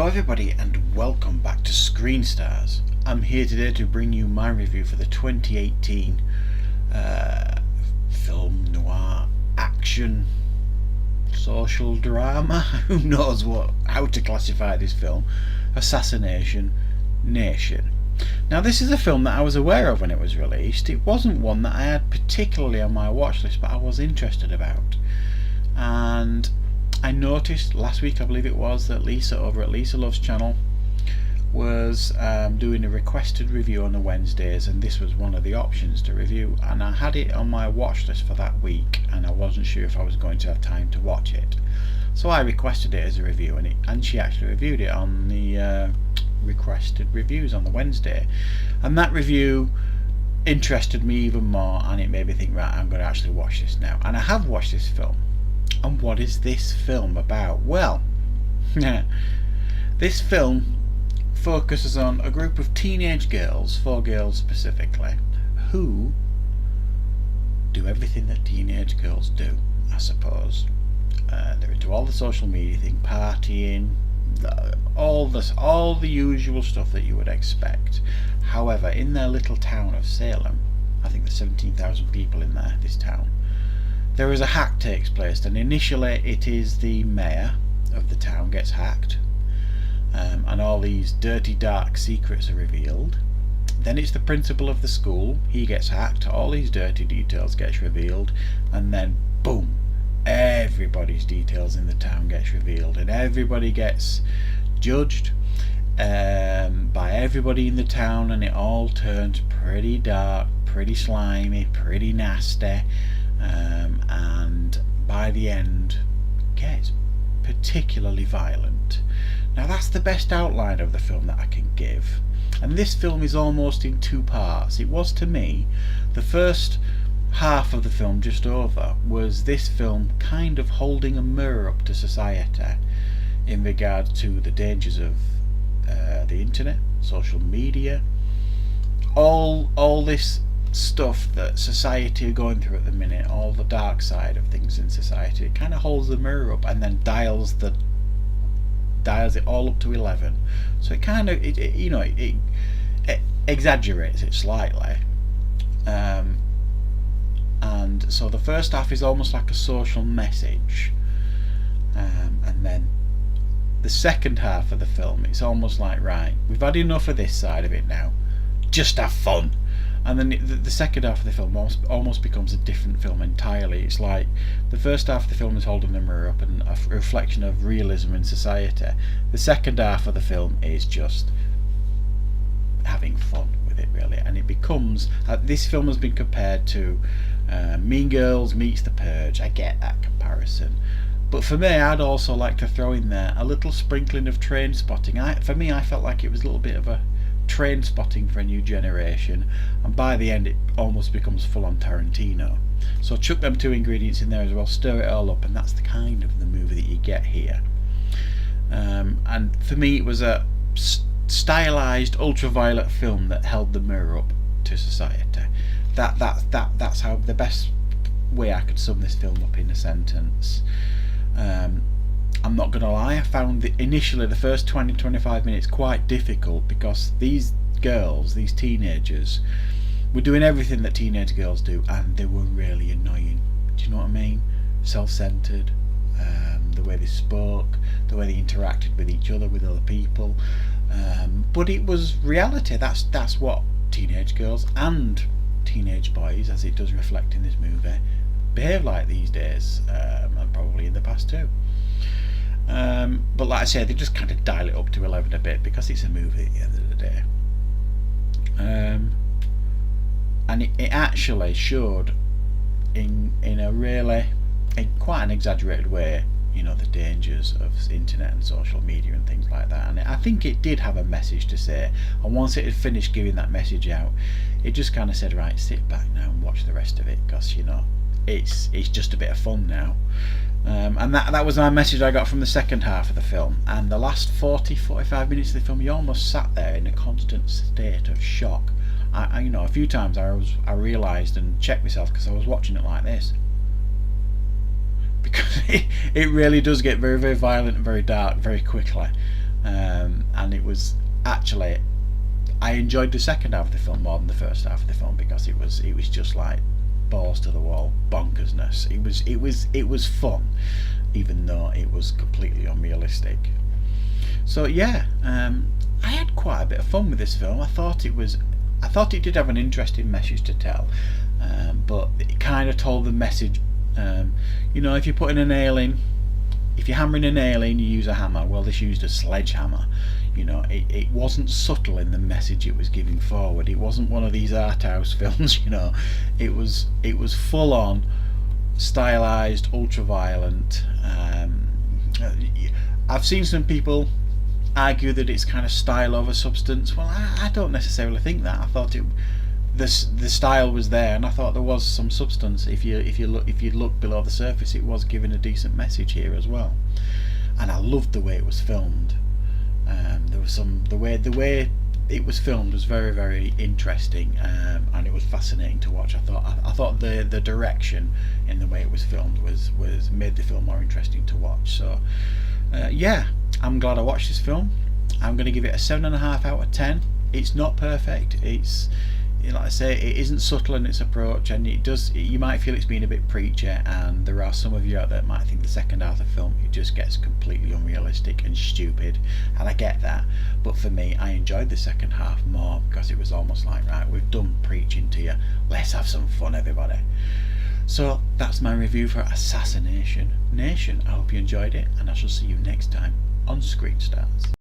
Hello everybody and welcome back to Screen Stars. I'm here today to bring you my review for the 2018 film noir action social drama. Who knows how to classify this film? Assassination Nation. Now this is a film that I was aware of when it was released. It wasn't one that I had particularly on my watch list, but I was interested about. And I noticed last week, I believe it was, that Lisa over at Lisa Love's channel was doing a requested review on the Wednesdays, and this was one of the options to review, and I had it on my watch list for that week and I wasn't sure if I was going to have time to watch it, so I requested it as a review, and she actually reviewed it on the requested reviews on the Wednesday, and that review interested me even more, and it made me think, right, I'm going to actually watch this now. And I have watched this film. And what is this film about? Well, this film focuses on a group of teenage girls, 4 girls specifically, who do everything that teenage girls do, I suppose. They're into all the social media thing, partying, all the usual stuff that you would expect. However, in their little town of Salem, I think there's 17,000 people in this town, there is a hack takes place, and initially it is the mayor of the town gets hacked, and all these dirty dark secrets are revealed. Then it's the principal of the school, he gets hacked, all these dirty details gets revealed, and then boom, everybody's details in the town gets revealed, and everybody gets judged by everybody in the town, and it all turns pretty dark, pretty slimy, pretty nasty. And by the end gets particularly violent. Now that's the best outline of the film that I can give, and this film is almost in 2 parts. It was to me. The first half of the film, just over, was this film kind of holding a mirror up to society in regard to the dangers of the internet, social media, all this stuff that society are going through at the minute, all the dark side of things in society. It kind of holds the mirror up and then dials it all up to 11. So it kind of it exaggerates it slightly, and so the first half is almost like a social message, and then the second half of the film, it's almost like, right, we've had enough of this side of it now, just have fun. And then the second half of the film almost becomes a different film entirely. It's like the first half of the film is holding the mirror up and a reflection of realism in society. The second half of the film is just having fun with it, really. And it becomes, this film has been compared to Mean Girls meets The Purge. I get that comparison. But for me, I'd also like to throw in there a little sprinkling of Train Spotting. For me, I felt like it was a little bit of a Train Spotting for a new generation, and by the end it almost becomes full on Tarantino. So chuck them 2 ingredients in there as well, stir it all up, and that's the kind of the movie that you get here. And for me, it was a stylized ultraviolet film that held the mirror up to society. That's how the best way I could sum this film up in a sentence. I'm not going to lie, I found initially the first 20-25 minutes quite difficult, because these girls, these teenagers, were doing everything that teenage girls do, and they were really annoying. Do you know what I mean? Self-centered, the way they spoke, the way they interacted with each other, with other people. But it was reality. That's what teenage girls and teenage boys, as it does reflect in this movie, behave like these days, and probably in the past too. But like I said, they just kind of dial it up to 11 a bit, because it's a movie at the end of the day. And it actually showed in quite an exaggerated way, the dangers of internet and social media and things like that. And I think it did have a message to say, and once it had finished giving that message out, it just kind of said, right, sit back now and watch the rest of it, because it's just a bit of fun now. And that was my message I got from the second half of the film. And the last 40-45 minutes of the film, you almost sat there in a constant state of shock. A few times I realised and checked myself, because I was watching it like this. because it really does get very, very violent and very dark very quickly. and it was actually, I enjoyed the second half of the film more than the first half of the film, because it was just like balls to the wall bonkersness. It was fun, even though it was completely unrealistic. So yeah, I had quite a bit of fun with this film. I thought it did have an interesting message to tell, but it kind of told the message. If you're putting a nail in, if you're hammering a nail in, you use a hammer. Well, this used a sledgehammer. It wasn't subtle in the message it was giving forward. It wasn't one of these art house films. It was full on, stylized, ultra violent. I've seen some people argue that it's kind of style over substance. Well, I don't necessarily think that. I thought the style was there, and I thought there was some substance. If you look below the surface, it was giving a decent message here as well. And I loved the way it was filmed. There was the way it was filmed was very, very interesting, and it was fascinating to watch. I thought the direction in the way it was filmed was made the film more interesting to watch. So yeah, I'm glad I watched this film. I'm going to give it a 7.5 out of 10. It's not perfect. It's, like I say, it isn't subtle in its approach, and you might feel it's been a bit preachy, and there are some of you out there that might think the second half of the film, it just gets completely unrealistic and stupid, and I get that. But for me, I enjoyed the second half more, because it was almost like, right, we've done preaching to you, let's have some fun, everybody. So that's my review for Assassination Nation. I hope you enjoyed it, and I shall see you next time on Screen Stars.